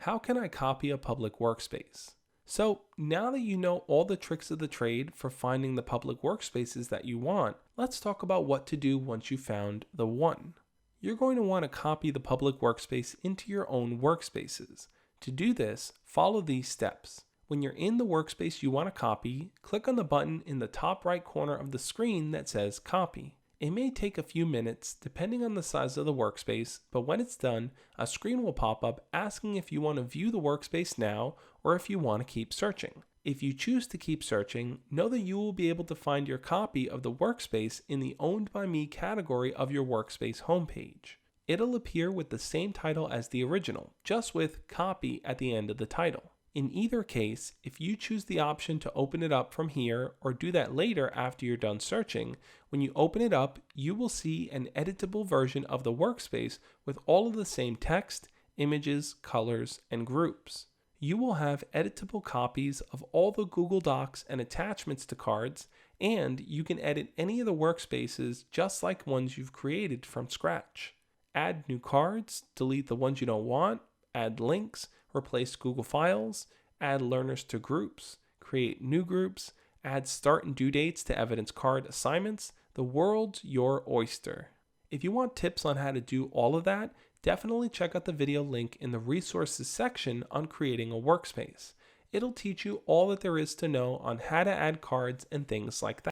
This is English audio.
How can I copy a public workspace? So now that you know all the tricks of the trade for finding the public workspaces that you want, let's talk about what to do once you found the one. You're going to want to copy the public workspace into your own workspaces. To do this, follow these steps. When you're in the workspace you want to copy, click on the button in the top right corner of the screen that says Copy. It may take a few minutes depending on the size of the workspace, but when it's done, a screen will pop up asking if you want to view the workspace now or if you want to keep searching. If you choose to keep searching, know that you will be able to find your copy of the workspace in the Owned by Me category of your workspace homepage. It'll appear with the same title as the original, just with Copy at the end of the title. In either case, if you choose the option to open it up from here or do that later after you're done searching, when you open it up, you will see an editable version of the workspace with all of the same text, images, colors, and groups. You will have editable copies of all the Google Docs and attachments to cards, and you can edit any of the workspaces just like ones you've created from scratch. Add new cards, delete the ones you don't want, add links, replace Google Files, add learners to groups, create new groups, add start and due dates to evidence card assignments. The world's your oyster. If you want tips on how to do all of that, definitely check out the video link in the resources section on creating a workspace. It'll teach you all that there is to know on how to add cards and things like that.